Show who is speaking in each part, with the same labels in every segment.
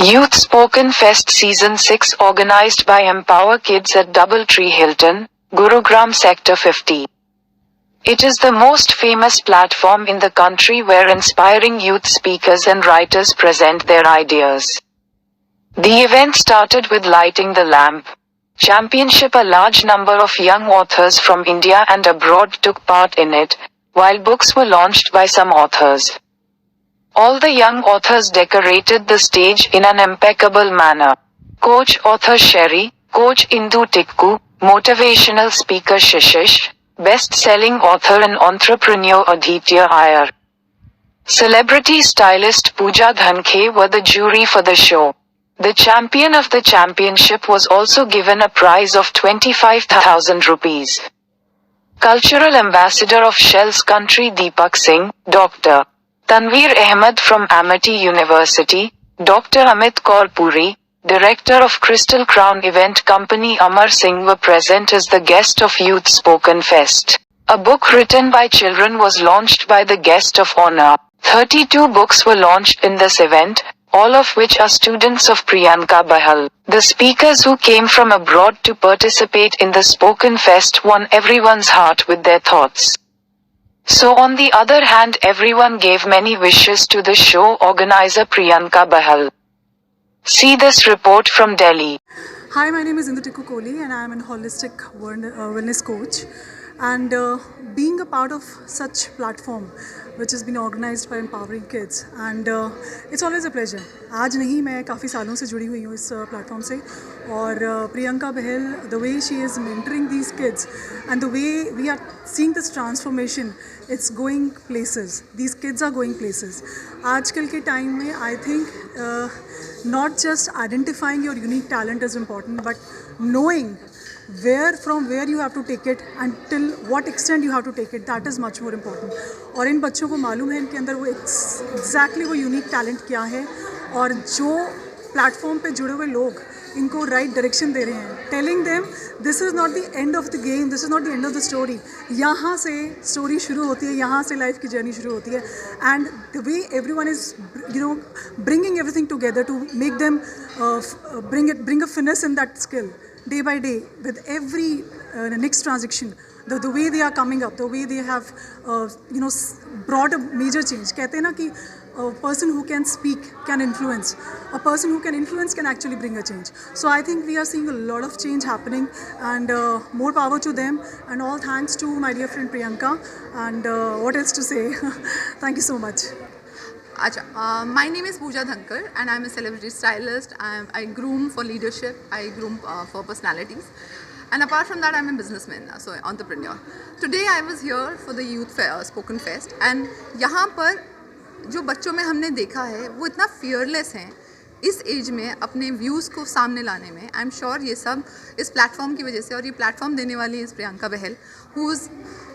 Speaker 1: Youth Spoken Fest Season 6 organized by Empower Kids at Doubletree Hilton, Gurugram Sector 50. It is the most famous platform in the country where inspiring youth speakers and writers present their ideas. The event started with lighting the lamp championship. A large number of young authors from India and abroad took part in it, while books were launched by some authors. All the young authors decorated the stage in an impeccable manner. Coach author Sherry, Coach Indu Tikku, motivational speaker Shishish, best-selling author and entrepreneur Aditya Iyer, celebrity stylist Pooja Dhankhe were the jury for the show. The champion of the championship was also given a prize of 25,000 rupees. Cultural ambassador of Shell's country Deepak Singh, Dr. Tanveer Ahmed from Amity University, Dr. Amit Kaur Puri, Director of Crystal Crown Event Company Amar Singh were present as the guest of Youth Spoken Fest. A book written by children was launched by the guest of honor. 32 books were launched in this event, all of which are students of Priyanka Bahal. The speakers who came from abroad to participate in the Spoken Fest won everyone's heart with their thoughts. So on the other hand, everyone gave many wishes to the show organizer Priyanka Bahal. See this report from Delhi.
Speaker 2: Hi, my name is Indu Tikku Kohli and I am a holistic wellness coach. And being a part of such platform which has been organized by Empowering Kids, and it's always a pleasure. आज नहीं, मैं काफ़ी सालों से जुड़ी हुई हूँ इस प्लेटफॉर्म से, और प्रियंका बहल, the way she is mentoring these kids and the way we are seeing this transformation, it's going places. These kids are going places. आजकल के टाइम में I think not just identifying your unique talent is important, but knowing from where you have to take it and till what extent you have to take it, that is much more important. और इन बच्चों को मालूम है इनके अंदर वो exactly वो unique talent क्या है, और जो प्लेटफॉर्म पे जुड़े हुए लोग इनको राइट डायरेक्शन दे रहे हैं, telling them this is not the end of the game, this is not the end of the story. यहाँ से स्टोरी शुरू होती है, यहाँ से लाइफ की जर्नी शुरू होती है. And the way everyone is bringing everything together to make them bring a finesse in that skill day by day with every next transaction. The way they are coming up, the way they have brought a major change. कहते हैं ना कि a person who can speak can influence. A person who can influence can actually bring a change. So I think we are seeing a lot of change happening, and more power to them, and all thanks to my dear friend Priyanka. And what else to say? Thank you so much.
Speaker 3: My name is Pooja Dhankar and I am a celebrity stylist. I groom for leadership, I groom for personalities, and apart from that I am a businessman, so entrepreneur. Today I was here for the Youth Spoken Fest, and यहाँ पर जो बच्चों में हमने देखा है वो इतना fearless हैं इस एज में अपने व्यूज़ को सामने लाने में. आई एम श्योर ये सब इस प्लेटफॉर्म की वजह से, और ये प्लेटफॉर्म देने वाली इस Priyanka Bahl, who is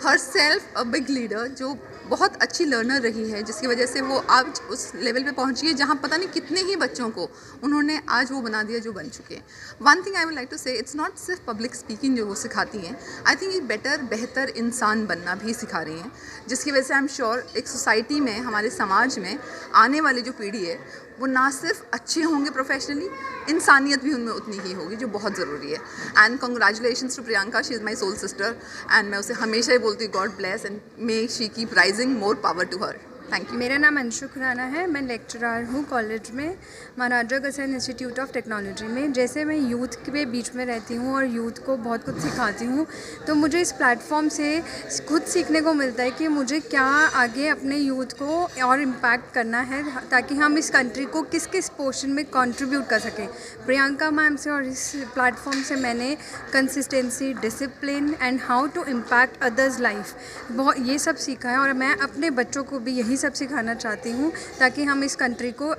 Speaker 3: her self a big leader, जो बहुत अच्छी लर्नर रही है, जिसकी वजह से वो आज उस लेवल पे पहुंची है जहाँ पता नहीं कितने ही बच्चों को उन्होंने आज वो बना दिया जो बन चुके हैं. One thing I would like to say, it's not सिर्फ पब्लिक स्पीकिंग जो वो सिखाती हैं, आई थिंक ये बेहतर इंसान बनना भी सिखा रही हैं, जिसकी वजह से आई एम श्योर एक सोसाइटी में, हमारे समाज में आने वाली जो पीढ़ी है वो ना सिर्फ अच्छे होंगे प्रोफेशनली, इंसानियत भी उनमें उतनी ही होगी, जो बहुत ज़रूरी है. And congratulations to Priyanka, she is my soul sister, and मैं उसे हमेशा ही बोलती हूँ God bless and may she keep rising, more power to her. Thank you.
Speaker 4: मेरा नाम अंशु खुराना है, मैं लेक्चरर हूँ कॉलेज में, Maharaja Agrasen institute of technology में. जैसे मैं यूथ के बीच में रहती हूँ और यूथ को बहुत कुछ सिखाती हूँ, तो मुझे इस प्लेटफॉर्म से खुद सीखने को मिलता है कि मुझे क्या आगे अपने यूथ को और इम्पैक्ट करना है, ताकि हम इस कंट्री को किस किस पोर्शन में कंट्रीब्यूट कर सकें. प्रियंका मैम से और इस प्लेटफॉर्म से मैंने consistency, discipline and how to impact others life, बहुत ये सब सीखा है, और मैं अपने बच्चों को भी यही सब सिखाना चाहती हूँ ताकि हम इस कंट्री को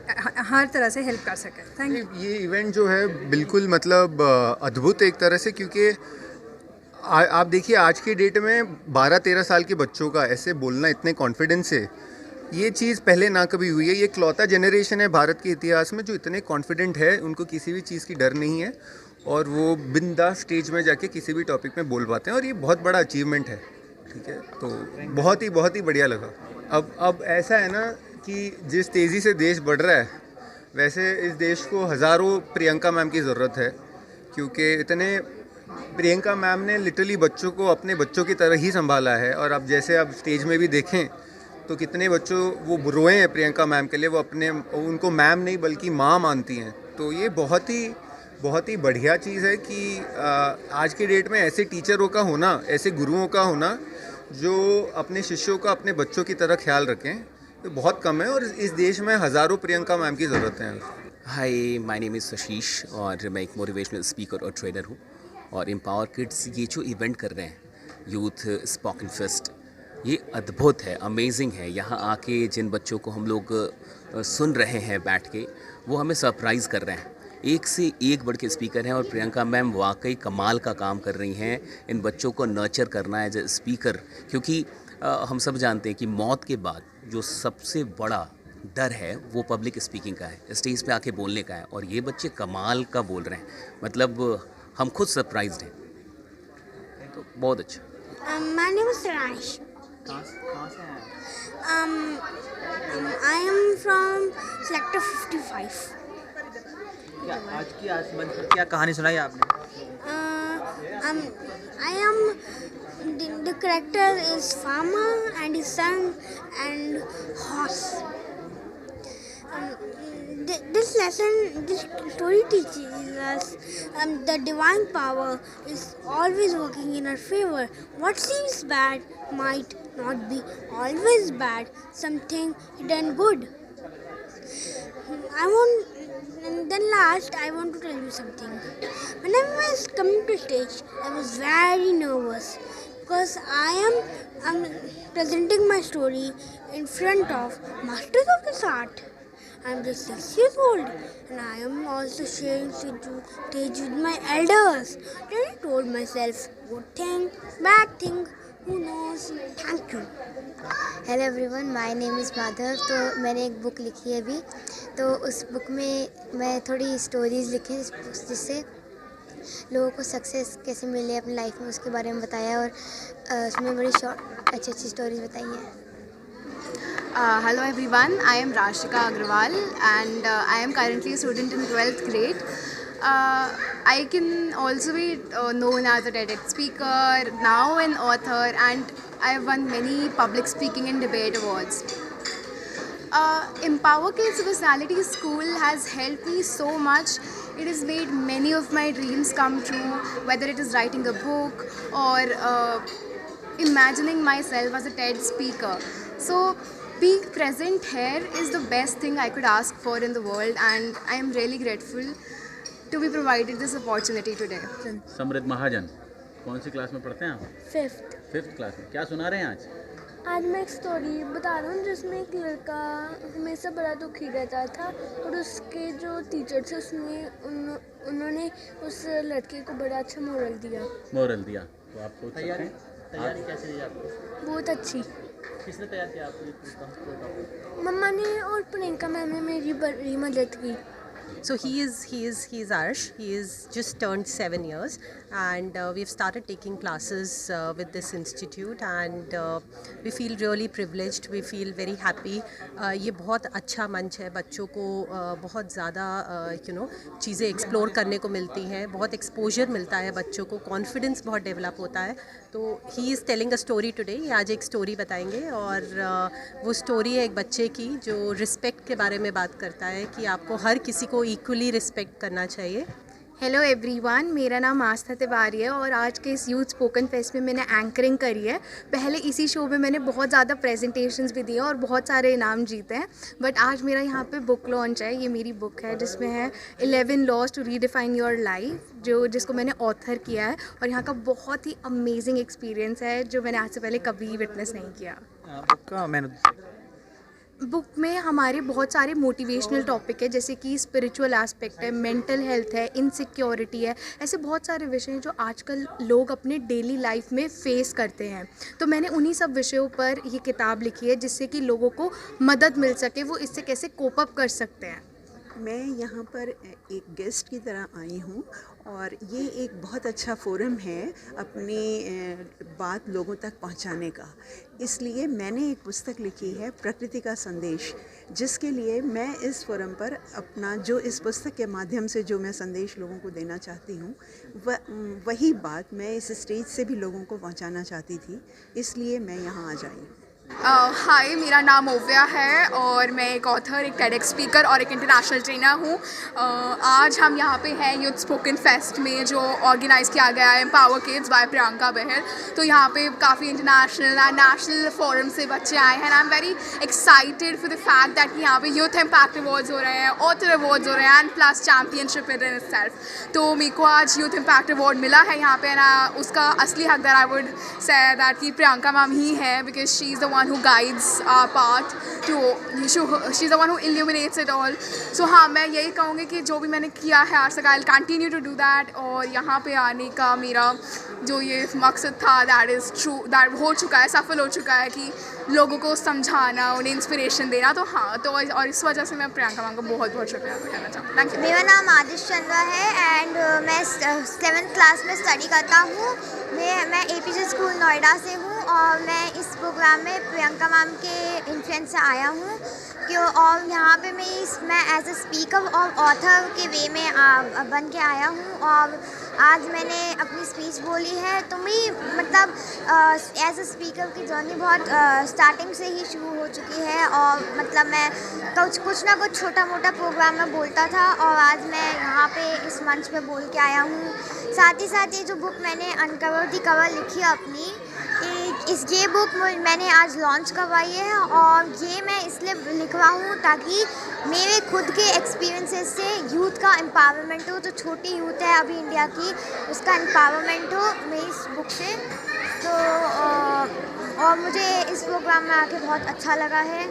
Speaker 4: हर तरह से हेल्प कर सकें. Thank you.
Speaker 5: ये इवेंट जो है बिल्कुल मतलब अद्भुत एक तरह से, क्योंकि आप देखिए आज की डेट में 12-13 साल के बच्चों का ऐसे बोलना इतने कॉन्फिडेंस से, ये चीज़ पहले ना कभी हुई है. ये इकलौता जनरेशन है भारत के इतिहास में जो इतने कॉन्फिडेंट है, उनको किसी भी चीज़ की डर नहीं है, और वो बिंदास स्टेज में जाके किसी भी टॉपिक में बोल पाते हैं, और ये बहुत बड़ा अचीवमेंट है. ठीक है, तो बहुत ही बढ़िया लगा. अब ऐसा है ना कि जिस तेज़ी से देश बढ़ रहा है, वैसे इस देश को हज़ारों प्रियंका मैम की ज़रूरत है, क्योंकि इतने प्रियंका मैम ने लिटरली बच्चों को अपने बच्चों की तरह ही संभाला है। और अब जैसे आप स्टेज में भी देखें तो कितने बच्चों वो रोए हैं प्रियंका मैम के लिए, वो उनको मैम नहीं बल्कि माँ मानती हैं। तो ये बहुत ही बढ़िया चीज़ है कि आज के डेट में ऐसे टीचरों का होना, ऐसे गुरुओं का होना जो अपने शिष्यों का अपने बच्चों की तरह ख्याल रखें, तो बहुत कम है। और इस देश में हज़ारों प्रियंका मैम की ज़रूरत है।
Speaker 6: हाय, माय नेम इज़ आशीष और मैं एक मोटिवेशनल स्पीकर और ट्रेनर हूँ। और एम्पावर किड्स ये जो इवेंट कर रहे हैं, यूथ स्पोकन फेस्ट, ये अद्भुत है, अमेजिंग है। यहाँ आके जिन बच्चों को हम लोग सुन रहे हैं बैठ के, वो हमें सरप्राइज़ कर रहे हैं। एक से एक बढ़ के स्पीकर हैं और प्रियंका मैम वाकई कमाल का काम कर रही हैं इन बच्चों को नर्चर करना एज ए स्पीकर। क्योंकि हम सब जानते हैं कि मौत के बाद जो सबसे बड़ा डर है वो पब्लिक स्पीकिंग का है, स्टेज पे आके बोलने का है। और ये बच्चे कमाल का बोल रहे हैं, मतलब हम खुद सरप्राइज्ड हैं। तो बहुत अच्छा।
Speaker 7: My name is Raj.
Speaker 8: कहाँ से हैं?
Speaker 7: I am from Sector 55.
Speaker 8: क्या आज की आज मंच पर क्या कहानी सुनाई आपने?
Speaker 7: I am the character is farmer and his son and horse. This story teaches us the divine power is always working in our favor. What seems bad might not be always bad. Something done good. I want to tell you something. When I was coming to stage, I was very nervous because I am presenting my story in front of masters of this art. I'm just 6 years old and I am also sharing stage with my elders. Then I told myself, good thing, bad thing, who knows? Thank you.
Speaker 9: Hello everyone, my name is Madhav. तो मैंने एक book लिखी है अभी, तो उस book में मैं थोड़ी स्टोरीज़ लिखी जिससे लोगों को सक्सेस कैसे मिले अपनी लाइफ में, उसके बारे में बताया। और उसमें बड़ी शॉर्ट अच्छी स्टोरीज बताई हैं।
Speaker 3: Hello everyone, I am Rashika Agrawal and I am currently a student in 12th grade. I can also be known as a TEDx speaker, now an author, and I have won many public speaking and debate awards. Empower Kids Personality School has helped me so much. It has made many of my dreams come true, whether it is writing a book or imagining myself as a TED speaker. So being present here is the best thing I could ask for in the world, and I am really grateful to be provided this opportunity today.
Speaker 8: समृद्ध महाजन, कौन सी class में पढ़ते हैं आप? 5th class में। क्या सुना रहे हैं आज?
Speaker 10: आज मैं एक स्टोरी बता रहा हूँ जिसमें एक लड़का हमेशा बड़ा दुखी रहता था और उसके जो टीचर थे उन्होंने उस लड़के को बड़ा अच्छा मोरल दिया।
Speaker 8: तो आप सोच सकते हैं तैयारी कैसे रही आपको?
Speaker 10: बहुत अच्छी।
Speaker 8: किसने तैयार किया आपको?
Speaker 10: मम्मा ने और प्रियंका मैम ने मेरी बड़ी मदद की।
Speaker 11: So he is Arsh. He is just turned 7 years, and we've started taking classes with this institute, and we feel really privileged. We feel very happy. ये बहुत अच्छा मंच है, बच्चों को बहुत ज़्यादा चीज़ें एक्सप्लोर करने को मिलती हैं, बहुत एक्सपोजर मिलता है, बच्चों को कॉन्फिडेंस बहुत डेवलप होता है। तो he is telling a story today. ये आज एक स्टोरी बताएंगे, और वो स्टोरी है एक बच्चे की जो रिस्पेक्ट के बारे में बात करता है कि आपको हर किसी को इक्वली रिस्पेक्ट करना चाहिए।
Speaker 12: हेलो एवरीवन, मेरा नाम आस्था तिवारी है और आज के इस यूथ स्पोकन फेस्ट में मैंने एंकरिंग करी है। पहले इसी शो में मैंने बहुत ज़्यादा प्रेजेंटेशंस भी दिए और बहुत सारे इनाम जीते हैं, बट आज मेरा यहाँ पे बुक लॉन्च है। ये मेरी बुक है जिसमें है 11 laws to redefine your life, जिसको मैंने ऑथर किया है, और यहाँ का बहुत ही अमेजिंग एक्सपीरियंस है जो मैंने आज से पहले कभी विटनेस नहीं किया। बुक में हमारे बहुत सारे मोटिवेशनल टॉपिक है, जैसे कि स्पिरिचुअल एस्पेक्ट है, मेंटल हेल्थ है, इनसिक्योरिटी है, ऐसे बहुत सारे विषय हैं जो आजकल लोग अपने डेली लाइफ में फेस करते हैं। तो मैंने उन्हीं सब विषयों पर ये किताब लिखी है जिससे कि लोगों को मदद मिल सके, वो इससे कैसे कोप अप कर सकते हैं।
Speaker 13: मैं यहाँ पर एक गेस्ट की तरह आई हूँ और ये एक बहुत अच्छा फोरम है अपनी बात लोगों तक पहुँचाने का। इसलिए मैंने एक पुस्तक लिखी है, प्रकृति का संदेश, जिसके लिए मैं इस फोरम पर अपना जो इस पुस्तक के माध्यम से जो मैं संदेश लोगों को देना चाहती हूँ वही बात मैं इस स्टेज से भी लोगों को पहुँचाना चाहती थी, इसलिए मैं यहाँ आ जाई।
Speaker 14: हाय, मेरा नाम ओव्या है और मैं एक ऑथर, एक टेडेक्स स्पीकर और एक इंटरनेशनल ट्रेनर हूँ। आज हम यहाँ पे हैं यूथ स्पोकन फेस्ट में जो ऑर्गेनाइज़ किया गया है एम्पावर किड्स बाय प्रियंका बहल। तो यहाँ पे काफ़ी इंटरनेशनल एंड नेशनल फोरम से बच्चे आए हैं and I am very excited for the fact that यहाँ पे यूथ इम्पैक्ट अवार्ड्स हो रहे हैं, ऑथर अवार्ड्स हो रहे हैं and plus championship in itself. तो मेरे को आज यूथ इम्पैक्ट अवार्ड मिला है यहाँ पे एंड उसका असली हकदार आई वुड से दैट कि प्रियंका मैम ही है, because she is the one who guides our path to she's the one who illuminates it all. So हाँ, मैं यही कहूँगी कि जो भी मैंने किया है आज तक I'll continue to do that और यहाँ पे आने का मेरा जो ये मकसद था that is true, that हो चुका है, सफल हो चुका है कि लोगों को समझाना, उन्हें इंस्पिरेशन देना। तो हाँ, तो और इस वजह से मैं प्रियंका मैम को बहुत बहुत शुक्रिया कहना चाहूँगी। Thank you.
Speaker 9: मेरा नाम आदिश चंद्रा है एंड मैं 7th क्लास में स्टडी करता हूँ। मैं एपीजे स्कूल नोएडा से हूँ और मैं इस प्रोग्राम में प्रियंका मैम के इन्फ्लुएंस से आया हूँ कि और यहाँ पे मैं एज ए स्पीकर और ऑथर के वे में बन के आया हूँ और आज मैंने अपनी स्पीच बोली है। तो मेरी मतलब एज ए स्पीकर की जर्नी बहुत स्टार्टिंग से ही शुरू हो चुकी है और मतलब मैं कुछ ना कुछ छोटा मोटा प्रोग्राम में बोलता था और आज मैं यहाँ पे इस मंच पे बोल के आया हूँ। साथ ही ये जो बुक मैंने अनकवर दी कवर लिखी है अपनी, ये बुक मैंने आज लॉन्च करवाई है और ये मैं इसलिए लिखवा हूँ ताकि मेरे खुद के एक्सपीरियंसेस से यूथ का एम्पावरमेंट हो, जो छोटी यूथ है अभी इंडिया की, उसका एम्पावरमेंट हो मेरी इस बुक से। तो और मुझे इस प्रोग्राम में आके बहुत अच्छा लगा है।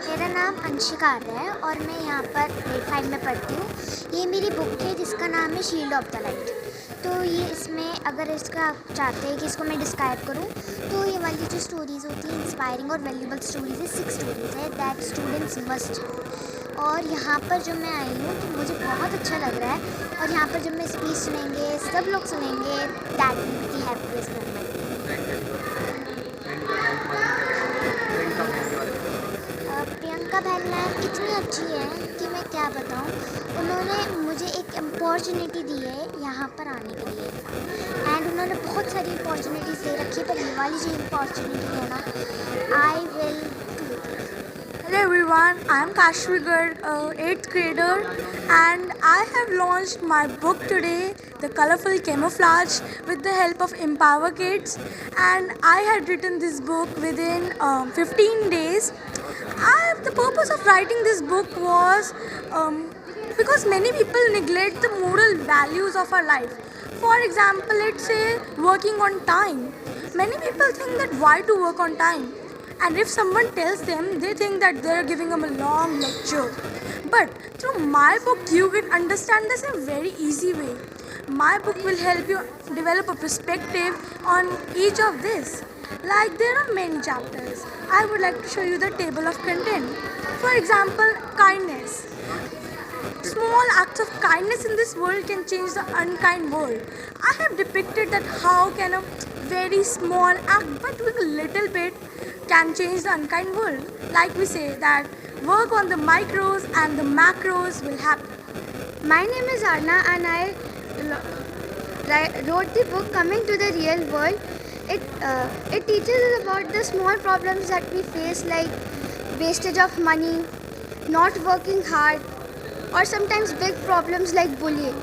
Speaker 7: मेरा नाम अंशिका है और मैं यहाँ पर ग्रेड 5 में पढ़ती हूँ। ये मेरी बुक है जिसका नाम है शील्ड ऑफ द लाइट। तो ये इसमें अगर इसका आप चाहते हैं कि इसको मैं डिस्क्राइब करूँ तो ये वाली जो स्टोरीज़ होती हैं इंस्पायरिंग और वैल्यूबल स्टोरीज़ है, 6 स्टोरीज़ है दैट स्टूडेंट्स मस्ट। और यहाँ पर जब मैं आई हूँ तो मुझे बहुत अच्छा लग रहा है और यहाँ पर जब मैं स्पीच सुनेंगे, सब लोग सुनेंगे, that will be the happiest moment. Priyanka Bahl ma'am इतनी अच्छी है कि मैं क्या बताऊँ। उन्होंने मुझे एक अपॉर्चुनिटी दी है यहाँ पर आने के लिए एंड उन्होंने बहुत सारी अपॉर्चुनिटीज़ दे रखी है, पर ये वाली जो अपॉर्चुनिटी है ना, I will do it.
Speaker 10: Hello everyone, I am Kashvi Garg, 8th grader, and I have launched my book today, The Colorful Camouflage, with the help of Empower Kids, and I had written this book within 15 days. The purpose of writing this book was because many people neglect the moral values of our life. For example, let's say working on time. Many people think that why to work on time? And if someone tells them, they think that they're giving them a long lecture. But through my book, you can understand this in a very easy way. My book will help you develop a perspective on each of this. Like there are many chapters. I would like to show you the table of content. For example, kindness. Small acts of kindness in this world can change the unkind world. I have depicted that how can a very small act by doing a little bit can change the unkind world. Like we say that work on the micros and the macros will happen.
Speaker 7: My name is Arna and I wrote the book Coming to the Real World. It teaches us about the small problems that we face, like wastage of money, not working hard, or sometimes big problems like bullying.